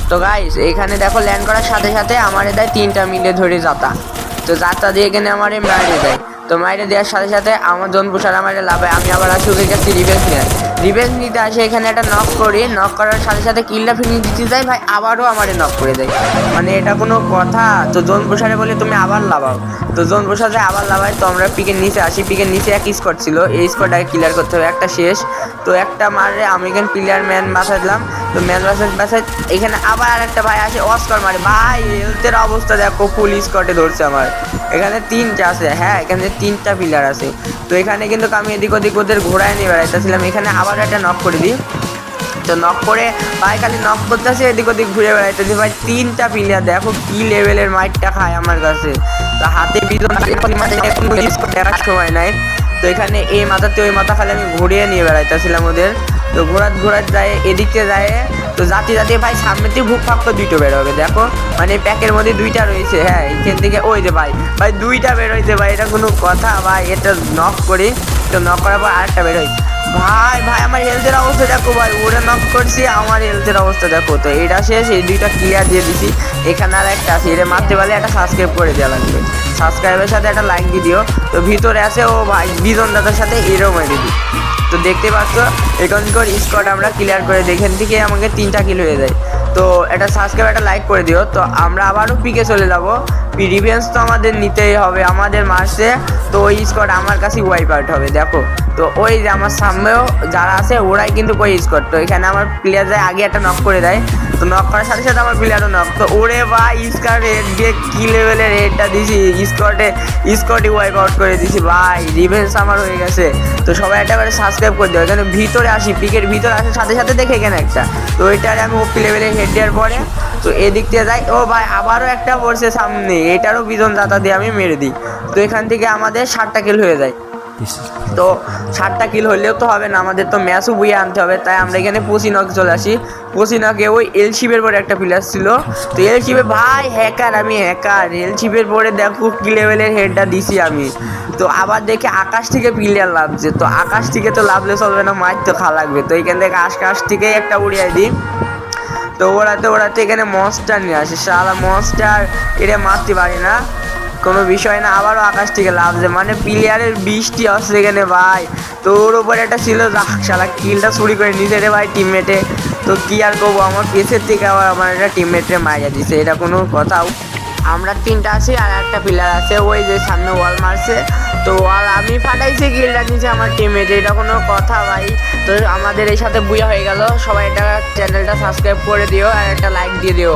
তো গাইস এখানে দেখো ল্যান্ড করার সাথে সাথে আমারে দেয় 3টা মিলে ধরে যাতা। তো যাতা দিয়ে এখানে আমারে মাইরে দেয়। তো মাইরে দেওয়ার সাথে সাথে আমার জন পুষার আমারে লাভে আমি আবার আসি ওদের কাছে রিভেঞ্জ নিতে আসে। এখানে একটা নক করি, নক করার সাথে সাথে কিলটা ফিনিশ দিতে যাই ভাই, আবারও আমারে নক করে দেয়। মানে এটা কোনো কথা? তো জোন পুষারে বলে তুমি আবার লাভাও, তো জোন পুষার যায় আবার লাভাই। তো আমরা পিকের নিচে আসি, পিকের নিচে এক স্কোয়াড ছিল, এই স্কোয়াডটাকে ক্লিয়ার করতে হবে, একটা শেষ। তো একটা মারে আমি এখানে প্লেয়ার ম্যান বাঁচা দিলাম। তো ম্যান বাঁচাই এখানে আবার আর একটা ভাই আসে অস্কার মারে। ভাই হেলথের অবস্থা দেখো, ফুল স্কোয়াডে ধরছে আমার। এখানে 3টা আছে, হ্যাঁ এখানে 3টা প্লেয়ার আছে। তো এখানে কিন্তু আমি এদিক ওদিক ওদের ঘোরায় নিয়ে বেড়াইতেছিলাম। এখানে আবার একটা নক করে দিই। তো নক করে ভাই খালি নক করতেছে, এদিক ওদিক ঘুরে বেড়াইতেছি। ভাই 3টা প্লেয়ার দেখো কি লেভেলের মাইটটা খায় আমার কাছে। তো হাতে বিজন দেখার সময় নাই। তো এখানে এই মাথাতে ওই মাথা খালি আমি ঘুরিয়ে নিয়ে বেড়াইতেছিলাম ওদের। তো ঘোরাত যায় এদিকে যায়। তো জাতি ভাই সামনেতে ভুক ফাঁক তো 2টো বের হবে দেখো, মানে প্যাকের মধ্যে 2টা রয়েছে। হ্যাঁ এখান থেকে ওই যে ভাই 2টা বের হয়েছে ভাই, এটা কোনো কথা? ভাই এটা নক করি, তো নক করার পর আরেকটা বের হয়। ভাই আমার হেলথের অবস্থা দেখো ভাই, ওরা নক করছি, আমার হেলথের অবস্থা দেখো। তো এটা শেষ, এই 2টা ক্লিয়ার দিয়ে দিছি। এখানে আর একটা আছে, এটা মারতে পারলে একটা সাবস্ক্রাইব করে দেওয়া লাগবে, সাবস্ক্রাইবের সাথে একটা লাইক দিয়ে দিও। তো ভিতরে আছে ও ভাই বিজন দাদার সাথে এরও মেরে দিই। তো দেখতে পাচ্ছ এখানকার স্কোয়াড আমরা ক্লিয়ার করে দিই, এখান থেকে আমাকে 3টা কিল হয়ে যায়। তো একটা সাবস্ক্রাইব একটা লাইক করে দিও। তো আমরা আবারও পিকে চলে যাবো, রিভেঞ্জ তো আমাদের নিতেই হবে, আমাদের মারছে। তো ওই স্কোয়াড আমার কাছে ওয়াইপ আউট হবে দেখো। তো ওই যে আমার সামনেও যারা আছে ওরাই কিন্তু ওই স্কোয়াড। তো এখানে আমার প্লেয়ার যায় আগে একটা নক করে দেয়, তো নক করার সাথে সাথে আমার প্লেয়ারও নক। তো ওরে ভাই স্কোয়াড হেড দিয়ে কি লেভেলের হেডটা দিছি, স্কোয়াডই ওয়াইপ আউট করে দিছি ভাই, রিভেঞ্জ আমার হয়ে গেছে। তো সবাই একটা করে সাবস্ক্রাইব করে দেবো। এখানে ভিতরে আসি, পিকের ভিতরে আসার সাথে সাথে দেখে এখানে একটা, তো ওইটারে আমি ওপি লেভেলের হেড দেওয়ার পরে তো এদিক দিয়ে যাই। ও ভাই আবারও একটা পড়ছে সামনে, এটারও বিজন দাতা দিয়ে আমি মেরে দিই। তো এখান থেকে আমাদের 7টা কিল হয়ে যায়। তো 7টা কিল হলেও তো হবে না, আমাদের তো ম্যাচও বুয়ে আনতে হবে। তাই আমরা এখানে পসিনকে চলে আসি। পসিনকে ওই এলশিপের পরে একটা প্লেয়ার ছিল, তো এলশিপে ভাই হ্যাকার, আমি হ্যাকার। এলশিপের পরে দেখো কি লেভেলের হেডটা দিছি আমি। তো আবার দেখে আকাশ থেকে প্লেয়ার লাভছে, তো আকাশ থেকে তো লাভলে চলবে না, মার তো খাওয়া লাগবে। তো এখান থেকে আকাশ থেকেই একটা উড়িয়ে দিই। তো ওড়াতে এখানে মনস্টার নিয়ে আসে, সারা মনস্টার এটা মারতে পারি না, কোনো বিষয় না। আবারও আকাশ থেকে লাভছে, মানে প্লেয়ারের বৃষ্টি আসছে এখানে ভাই। তো ওর উপরে একটা ছিল, শালা কিলটা চুরি করে নিতে রে ভাই টিমমেটে। তো কি আর করবো, আমার পেছের থেকে আবার আমার একটা টিমমেটে মারিয়ে দিছে, এটা কোনো কথা? আমরা 3টা আছি আর একটা প্লেয়ার আছে ওই যে সামনে ওয়াল মারছে। তো ওয়াল আমি ফাটাইছি, কিলটা নিচে আমার টিমমেট, এটা কোনো কথা ভাই? তো আমাদের এই সাথে বুয়া হয়ে গেল। সবাই এটা চ্যানেলটা সাবস্ক্রাইব করে দিও আর একটা লাইক দিয়ে দিও।